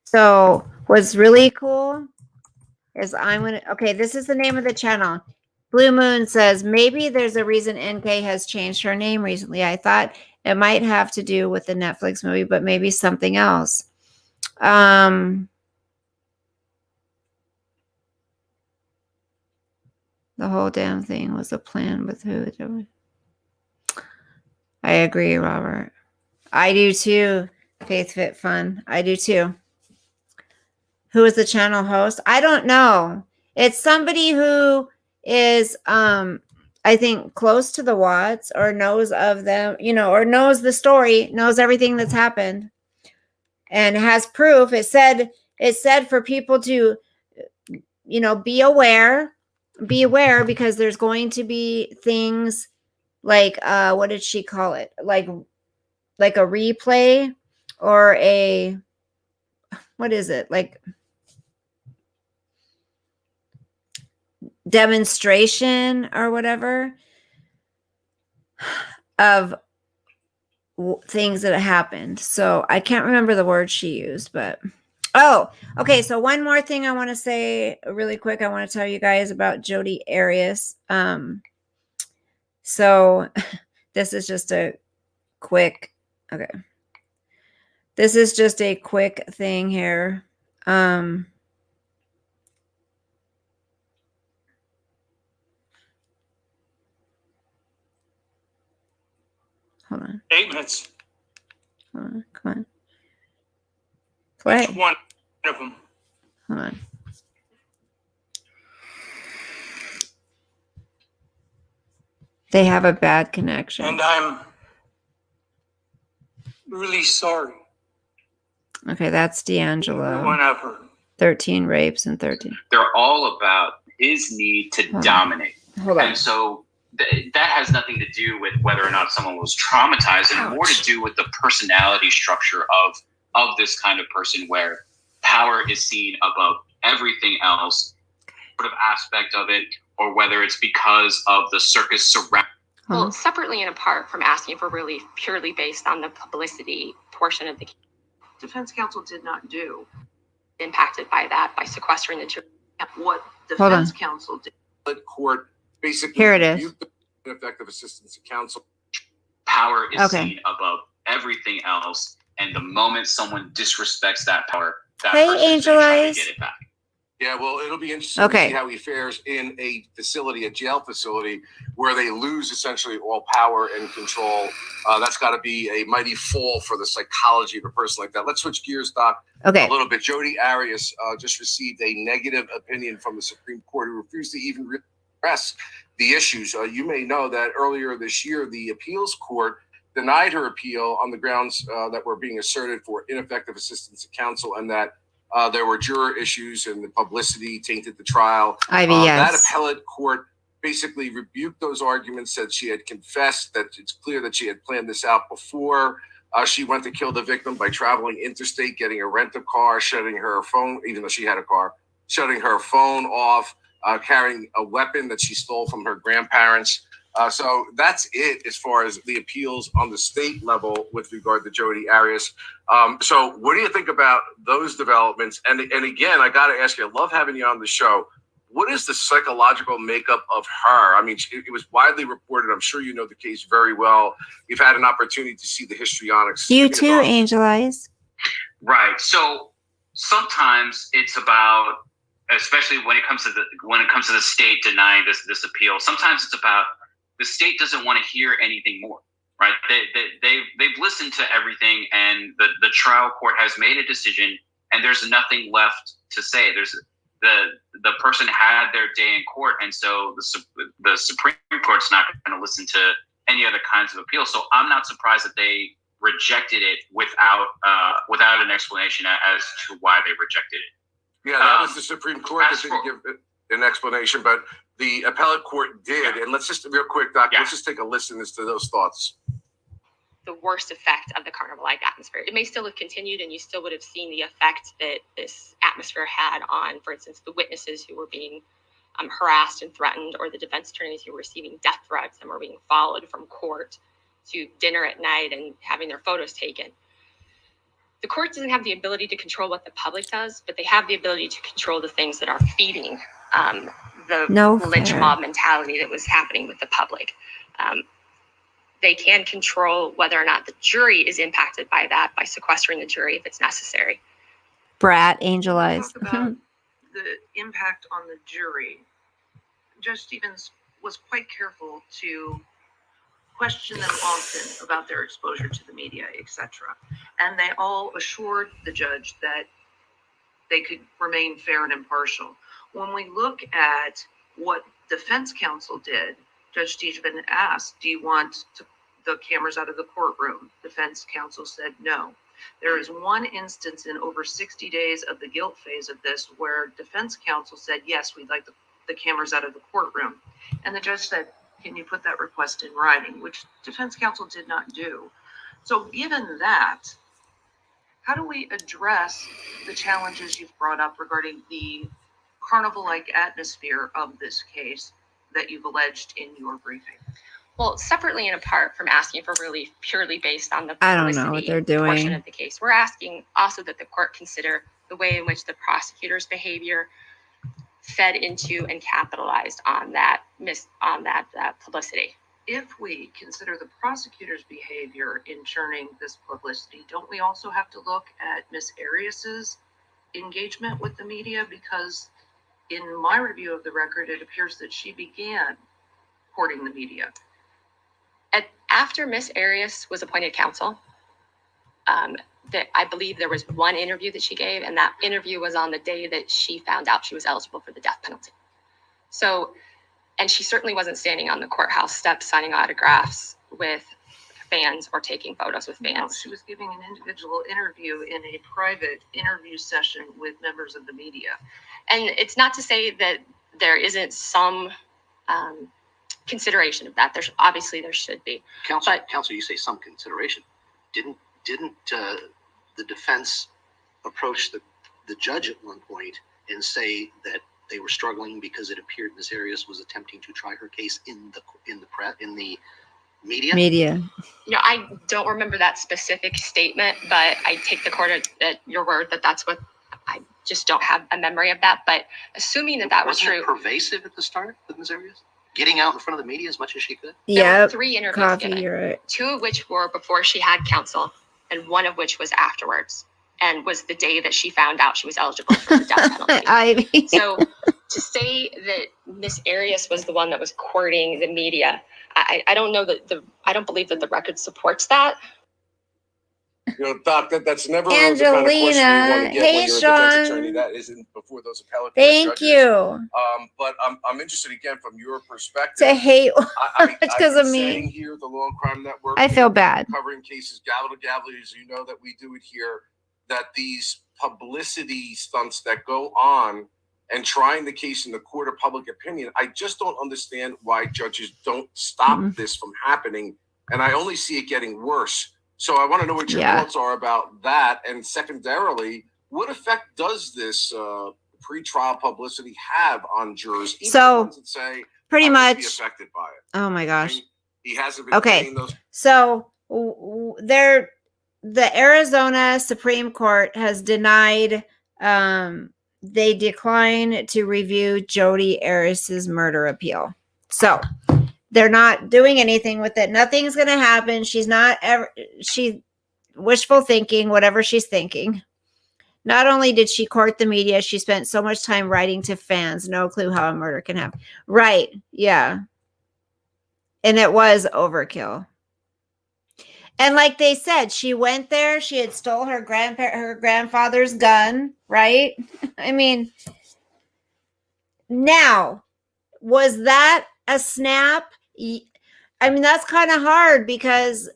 So what's really cool is okay, this is the name of the channel. Blue Moon says, maybe there's a reason NK has changed her name recently. I thought it might have to do with the Netflix movie, but maybe something else. The whole damn thing was a plan with who? I agree, Robert. I do too. Faith Fit Fun. I do too. Who is the channel host? I don't know. It's somebody who is, I think, close to the Watts, or knows of them, or knows the story, knows everything that's happened, and has proof. It said for people to, be aware, because there's going to be things like, what did she call it? Like a replay, or what is it? Like demonstration or whatever of things that happened. So I can't remember the word she used, but okay. So one more thing I want to say really quick. I want to tell you guys about Jodi Arias. So this is just a quick, okay. This is just a quick thing here. Hold on. 8 minutes. Hold on. Come on. Play. Each one of them. Hold on. They have a bad connection. And I'm really sorry. Okay, that's D'Angelo. Everyone I've heard. 13 rapes and 13. They're all about his need to dominate. Hold on. And so that has nothing to do with whether or not someone was traumatized, and more to do with the personality structure of this kind of person, where power is seen above everything else, sort of aspect of it, or whether it's because of the circus surround. Well, separately and apart from asking for relief purely based on the publicity portion of the case, defense counsel did not do impacted by that, by sequestering the jury. what Hold on. defense counsel did. Court basically Here it is. reviewed the ineffective assistance of counsel. Power is Okay. seen above everything else, and the moment someone disrespects that power, that Hey, person is Angel gonna try to Eyes. get it back. Yeah, well, it'll be interesting Okay. to see how he fares in a facility, a jail facility, where they lose essentially all power and control. That's got to be a mighty fall for the psychology of a person like that. Let's switch gears, Doc, Okay. a little bit. Jodi Arias just received a negative opinion from the Supreme Court, who refused to even address the issues. You may know that earlier this year, the appeals court denied her appeal on the grounds that were being asserted for ineffective assistance of counsel, and that there were juror issues and the publicity tainted the trial. Ivy, That yes. appellate court basically rebuked those arguments, said she had confessed, that it's clear that she had planned this out before. She went to kill the victim by traveling interstate, getting a rental car, shutting her phone, even though she had a car, shutting her phone off, carrying a weapon that she stole from her grandparents. So that's it as far as the appeals on the state level with regard to Jodi Arias. So what do you think about those developments? And again, I got to ask you, I love having you on the show. What is the psychological makeup of her? I mean, it was widely reported. I'm sure you know the case very well. You've had an opportunity to see the histrionics. You too, Angel Eyes. Right. So sometimes it's about, especially when it comes to the state denying this appeal. Sometimes it's about the state doesn't want to hear anything more. Right. They've listened to everything, and the trial court has made a decision, and there's nothing left to say. The person had their day in court, and so the Supreme Court's not going to listen to any other kinds of appeals. So I'm not surprised that they rejected it without an explanation as to why they rejected it. Yeah, that was the Supreme Court that didn't give an explanation, but the appellate court did. Yeah. And let's just, real quick, Doc, Yeah. let's just take a listen as to those thoughts. The worst effect of the carnival-like atmosphere. It may still have continued, and you still would have seen the effect that this atmosphere had on, for instance, the witnesses who were being harassed and threatened, or the defense attorneys who were receiving death threats and were being followed from court to dinner at night and having their photos taken. The court doesn't have the ability to control what the public does, but they have the ability to control the things that are feeding the lynch mob mentality that was happening with the public. They can control whether or not the jury is impacted by that by sequestering the jury if it's necessary. Brat, Angel Eyes. Talk about the impact on the jury. Judge Stevens was quite careful to question them often about their exposure to the media, etc. And they all assured the judge that they could remain fair and impartial. When we look at what defense counsel did, Judge Stevens asked, do you want the cameras out of the courtroom? Defense counsel said no. There is one instance in over 60 days of the guilt phase of this where defense counsel said, yes, we'd like the cameras out of the courtroom. And the judge said, can you put that request in writing, which defense counsel did not do. So given that, how do we address the challenges you've brought up regarding the carnival-like atmosphere of this case that you've alleged in your briefing? Well, separately and apart from asking for relief purely based on the I don't know what they're portion doing. of the case, we're asking also that the court consider the way in which the prosecutor's behavior fed into and capitalized on that publicity. If we consider the prosecutor's behavior in churning this publicity, don't we also have to look at Ms. Arias's engagement with the media? Because in my review of the record, it appears that she began courting the media. After Ms. Arias was appointed counsel, that I believe there was one interview that she gave, and that interview was on the day that she found out she was eligible for the death penalty. So, and she certainly wasn't standing on the courthouse steps signing autographs with fans or taking photos with fans. No, she was giving an individual interview in a private interview session with members of the media. And it's not to say that there isn't some consideration of that. There should be. Counsel, you say some consideration. Didn't the defense approach the judge at one point and say that they were struggling because it appeared Ms. Arias was attempting to try her case in the media? I don't remember that specific statement, but I take the court at your word that that's what. I just don't have a memory of that. But assuming that was true, wasn't it pervasive at the start with Ms. Arias? Getting out in front of the media as much as she could? there were 3 interviews Coffee, given, you're right. 2 of which were before she had counsel, and 1 of which was afterwards. and was the day that she found out she was eligible for the death penalty. I So to say that Miss Arias was the one that was courting the media, I don't know that I don't believe that the record supports that. You know, Doc, that's never the kind of question you want to Angelina. get Hey, when you're a defense attorney. Sean. That isn't before those appellate court Thank judges. you. But I'm interested again from your perspective. To hate It's because of me. Saying here, the Law and Crime Network. I feel bad. Covering cases gavel to gavel, as you know that we do it here. That these publicity stunts that go on and trying the case in the court of public opinion, I just don't understand why judges don't stop this from happening, and I only see it getting worse. So I want to know what your thoughts are about that, and secondarily, what effect does this pre-trial publicity have on jurors? Even the ones that say pretty I won't be much affected by it. Oh my gosh. I mean, he hasn't been paying those. So the Arizona Supreme Court has denied, they decline to review Jodi Arias's murder appeal. So they're not doing anything with it. Nothing's going to happen. She's not ever, she wishful thinking, whatever she's thinking. Not only did she court the media, she spent so much time writing to fans. No clue how a murder can happen. Right. Yeah. And it was overkill. And like they said, she went there. She had stole her grandfather's gun, right? I mean, now, was that a snap? I mean, that's kind of hard because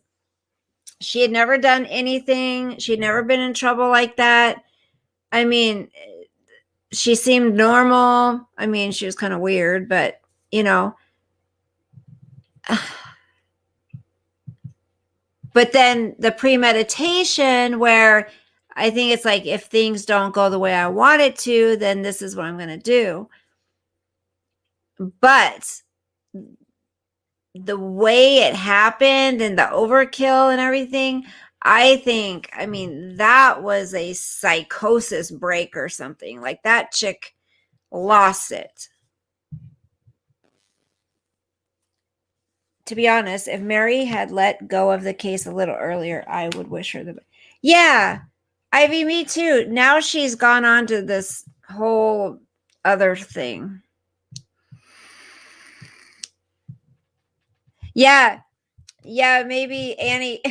she had never done anything. She'd never been in trouble like that. I mean, she seemed normal. I mean, she was kind of weird, but, you know. But then the premeditation where I think it's like, if things don't go the way I want it to, then this is what I'm going to do. But the way it happened and the overkill and everything, I think, I mean, that was a psychosis break or something. Like that chick lost it. To be honest, if Mary had let go of the case a little earlier, I would wish her the best. Yeah, Ivy, me too. Now she's gone on to this whole other thing. Yeah, maybe Annie,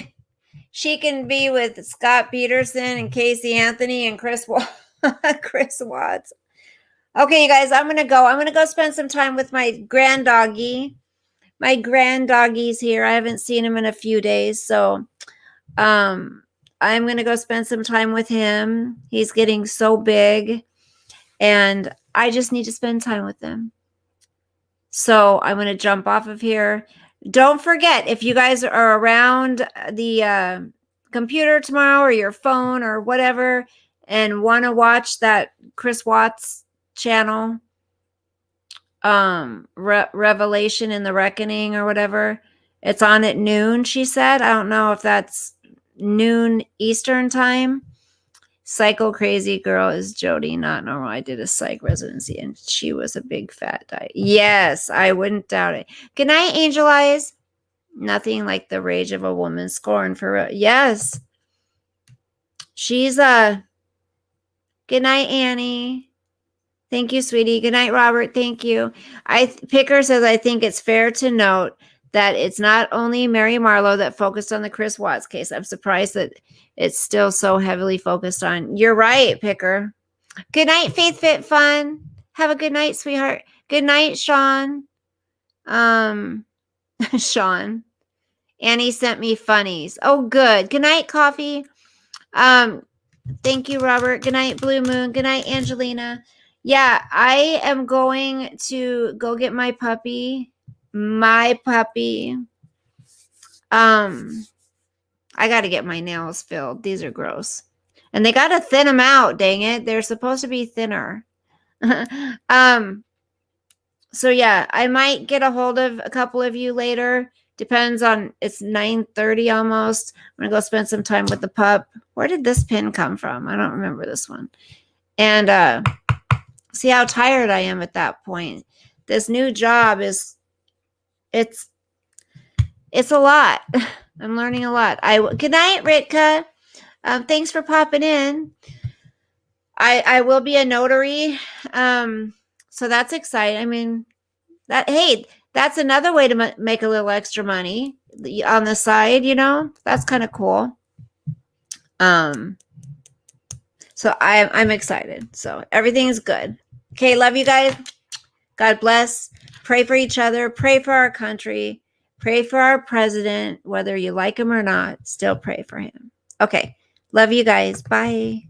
she can be with Scott Peterson and Casey Anthony and Chris Watts. Okay, you guys, I'm going to go. I'm going to go spend some time with my grand doggy. My grand doggy's here. I haven't seen him in a few days. So I'm going to go spend some time with him. He's getting so big and I just need to spend time with him. So I'm going to jump off of here. Don't forget, if you guys are around the computer tomorrow or your phone or whatever and want to watch that Chris Watts channel, Revelation in the Reckoning or whatever, it's on at noon, she said. I don't know if that's noon Eastern time. Psycho crazy girl is Jodi, not normal. I did a psych residency and she was a big fat diet. Yes, I wouldn't doubt it. Good night, Angel Eyes. Nothing like the rage of a woman scorned for yes. She's good night, Annie. Thank you, sweetie. Good night, Robert. Thank you. Picker says, I think it's fair to note that it's not only Mary Marlowe that focused on the Chris Watts case. I'm surprised that it's still so heavily focused on. You're right, Picker. Good night, Faith Fit Fun. Have a good night, sweetheart. Good night, Sean. Sean. Annie sent me funnies. Oh, good. Good night, Coffee. Thank you, Robert. Good night, Blue Moon. Good night, Angelina. Yeah, I am going to go get my puppy. My puppy. I got to get my nails filled. These are gross. And they got to thin them out, dang it. They're supposed to be thinner. So yeah, I might get a hold of a couple of you later. Depends on, it's 9:30 almost. I'm going to go spend some time with the pup. Where did this pin come from? I don't remember this one. And see how tired I am at that point. This new job is, it's a lot. I'm learning a lot. Good night, Ritka. Thanks for popping in. I will be a notary. So that's exciting. I mean, that's another way to make a little extra money on the side, you know? That's kind of cool. So I'm excited. So everything is good. Okay, love you guys. God bless. Pray for each other. Pray for our country. Pray for our president, whether you like him or not. Still pray for him. Okay. Love you guys. Bye.